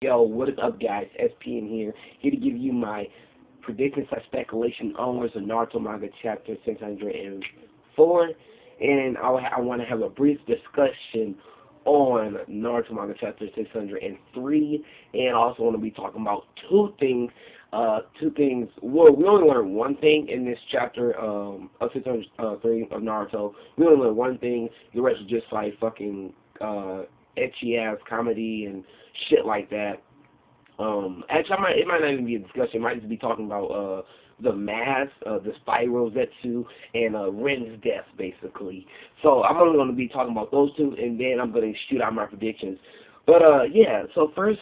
Yo, what is up, guys? SPN here to give you my predictions and speculation onwards of Naruto Manga chapter 604, and I want to have a brief discussion on Naruto Manga chapter 603, and I also want to be talking about two things. Well, we only learned one thing in this chapter of 603 of Naruto. We only learned one thing. The rest is just like fucking etchy ass comedy and shit like that. Actually, it might not even be a discussion. It might just be talking about the mask, the spiral Zetsu, and Ren's death, basically. So I'm only going to be talking about those two, and then I'm going to shoot out my predictions. But yeah. So first,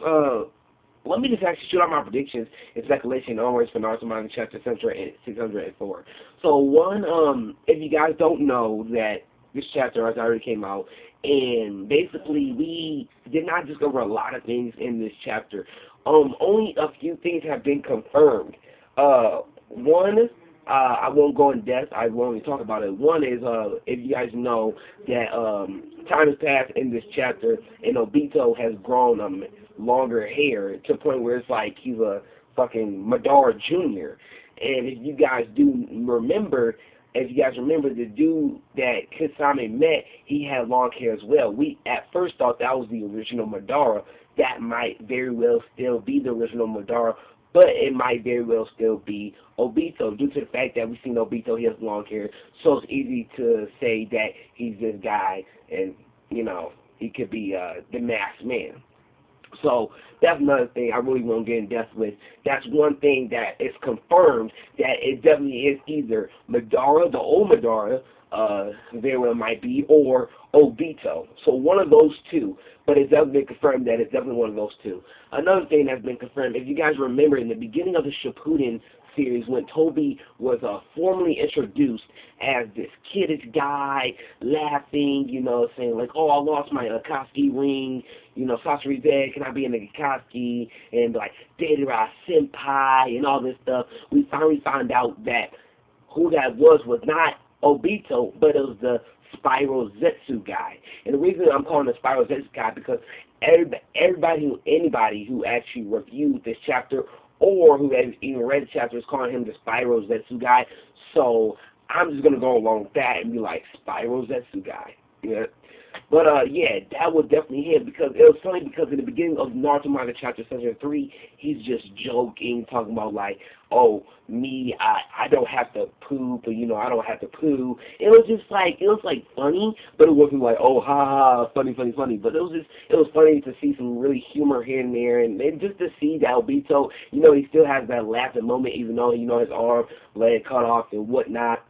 let me just actually shoot out my predictions and speculation onwards for Naruto Manga chapter 604. So one, if you guys don't know that this chapter has already came out, and basically we did not discover a lot of things in this chapter. Only a few things have been confirmed. One, I won't go in depth. I won't even talk about it. One is, if you guys know that time has passed in this chapter, and Obito has grown longer hair to the point where it's like he's a fucking Madara Jr. And if you guys remember, the dude that Kasame met, he had long hair as well. We at first thought that was the original Madara. That might very well still be the original Madara, but it might very well still be Obito due to the fact that we've seen Obito, he has long hair, so it's easy to say that he's this guy, and, you know, he could be the masked man. So that's another thing I really won't get in depth with. That's one thing that is confirmed, that it definitely is either Madara, the old Madara, very well might be, or Obito. So one of those two. But it's definitely been confirmed that it's definitely one of those two. Another thing that's been confirmed, if you guys remember in the beginning of the Shippuden series, when Tobi was formally introduced as this kiddish guy, laughing, you know, saying like, oh, I lost my Akatsuki ring, you know, Sasori dead, can I be in the Akatsuki, and like, Deidara Senpai, and all this stuff, we finally found out that who that was not Obito, but it was the Spiral Zetsu guy. And the reason I'm calling the Spiral Zetsu guy, because anybody who actually reviewed this chapter or who has even read the chapter is calling him the Spiral Zetsu guy. So I'm just gonna go along with that and be like, Spiral Zetsu guy. Yeah. But yeah, that was definitely him, because it was funny, because in the beginning of Naruto Manga chapter 703, he's just joking, talking about like, oh, me, I don't have to poop, or, you know, I don't have to poo. It was like funny, but it wasn't like, oh, ha ha, funny. But it was funny to see some really humor here and there, and just to see that Obito, you know, he still has that laughing moment, even though, you know, his arm, leg cut off and whatnot.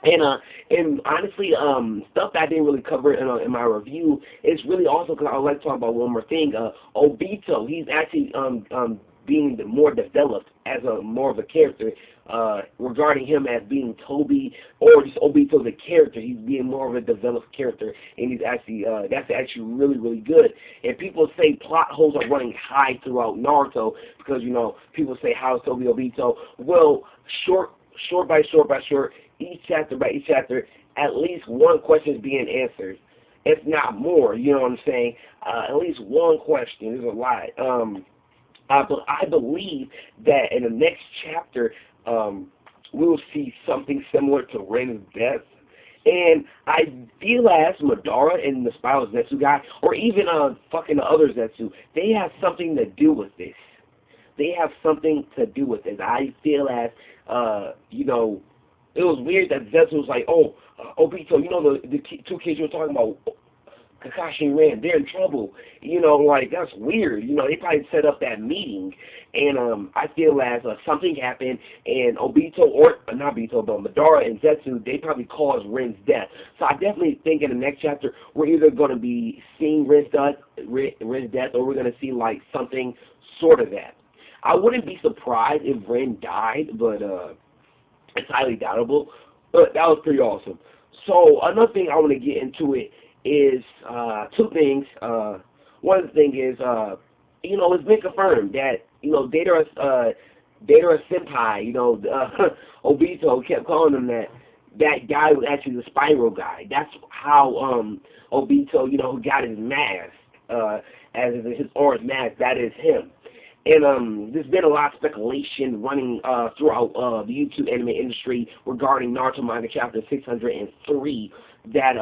And honestly, stuff that I didn't really cover in my review is really also, because I would like to talk about one more thing. Obito, he's actually being more developed as more of a character, regarding him as being Tobi, or just Obito the character. He's being more of a developed character, and he's actually that's actually really, really good. And people say plot holes are running high throughout Naruto, because, you know, people say, how's Tobi Obito? Well, short by short, each chapter by each chapter, at least one question is being answered, if not more. You know what I'm saying? At least one question. There's a lot. I believe that in the next chapter, we will see something similar to Ren's death. And I feel as Madara and the Spiral Zetsu guy, or even fucking the other Zetsu, they have something to do with this. They have something to do with this. I feel as, you know, it was weird that Zestu was like, oh, Obito, you know, the two kids you were talking about, Kakashi and Ren, they're in trouble. You know, like, that's weird. You know, they probably set up that meeting. And I feel as something happened, and Obito, or not Obito, but Madara and Zetsu, they probably caused Ren's death. So I definitely think in the next chapter, we're either going to be seeing Ren's death, or we're going to see, like, something sort of that. I wouldn't be surprised if Ren died, but it's highly doubtable. But that was pretty awesome. So another thing I want to get into it is two things. One of the things is, you know, it's been confirmed that, you know, Deidara Senpai, you know, Obito kept calling him that. That guy was actually the Spiral guy. That's how Obito, you know, got his mask. as his orange mask, that is him. And there's been a lot of speculation running throughout the YouTube anime industry regarding Naruto Manga Chapter 603 that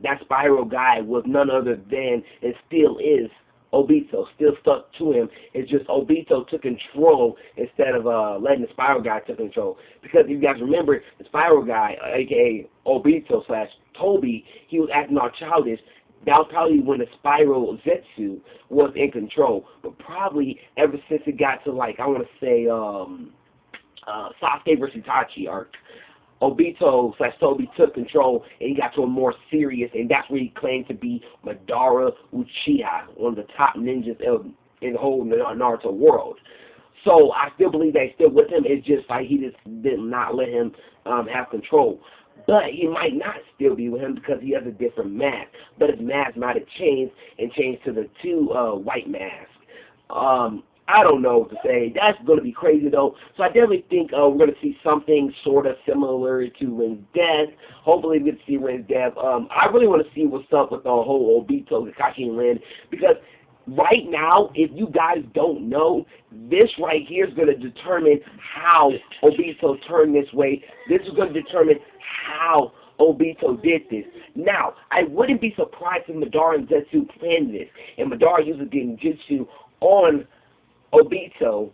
that Spiral guy was none other than, and still is, Obito. Still stuck to him. It's just Obito took control instead of letting the Spiral guy take control. Because if you guys remember, the Spiral guy, aka Obito / Tobi, he was acting all childish. That was probably when the Spiral Zestu was in control. But probably ever since it got to, like, I want to say, Sasuke versus Itachi arc, Obito / Tobi took control, and he got to a more serious, and that's where he claimed to be Madara Uchiha, one of the top ninjas in the whole Naruto world. So I still believe that he's still with him. It's just like he just did not let him have control. But he might not still be with him because he has a different mask. But his mask might have changed and changed to the two white masks. I don't know what to say. That's going to be crazy, though. So I definitely think we're going to see something sort of similar to Ren's death. Hopefully we get to see Ren's death. I really want to see what's up with the whole Obito, Kakashi, and Ren. Because right now, if you guys don't know, this right here is going to determine how Obito turned this way. This is going to determine how Obito did this. Now, I wouldn't be surprised if Madara and Zestu planned this, and Madara uses Genjutsu on Obito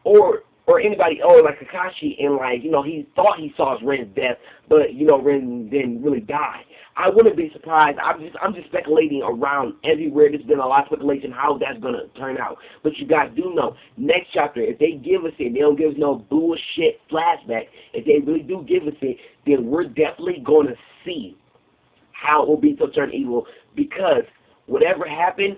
or anybody, or like Kakashi, and like, you know, he thought he saw Ren's death, but, you know, Ren didn't really die. I wouldn't be surprised. I'm just speculating around everywhere. There's been a lot of speculation how that's gonna turn out. But you guys do know, next chapter, if they give us it, they don't give us no bullshit flashback. If they really do give us it, then we're definitely gonna see how Obito turned evil, because whatever happened,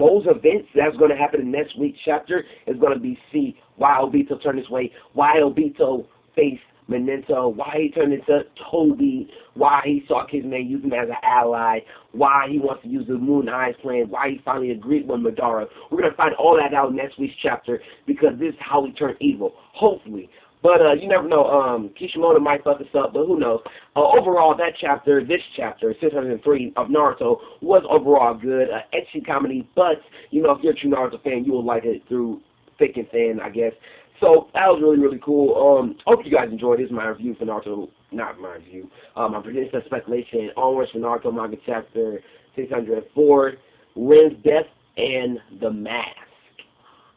those events that's going to happen in next week's chapter is going to be see why Obito turned this way, why Obito faced Minato, why he turned into Tobi, why he saw Kizune, use him as an ally, why he wants to use the Moon Eyes plan, why he finally agreed with Madara. We're going to find all that out in next week's chapter, because this is how he turned evil, hopefully. But you never know. Kishimoto might fuck us up, but who knows. Overall, that chapter, this chapter, 603 of Naruto, was overall good. Ecchi comedy, but, you know, if you're a true Naruto fan, you will like it through thick and thin, I guess. So, that was really, really cool. Hope you guys enjoyed. This is my review for Naruto. Not my review. My prediction, speculation, onwards for Naruto Manga chapter 604, Ren's death and the mask,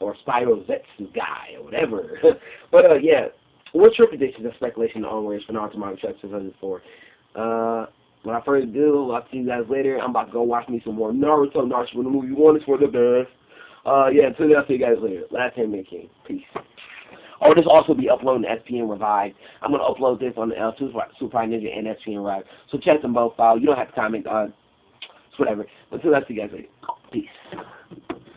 or Spiral Zetsu guy, or whatever. But, yeah, what's your predictions and speculation onwards for Naruto Manga chapter 604? Without further ado, I'll see you guys later. I'm about to go watch me some more Naruto. Naruto, the movie one is for the best. Yeah, until then, I'll see you guys later. Last time, King. Peace. Oh, this will also be uploading SPN Revived. I'm going to upload this on the Super Ninja and SPN Revived. So check them both out. You don't have to comment on whatever. Until then, I'll see you guys later. Peace.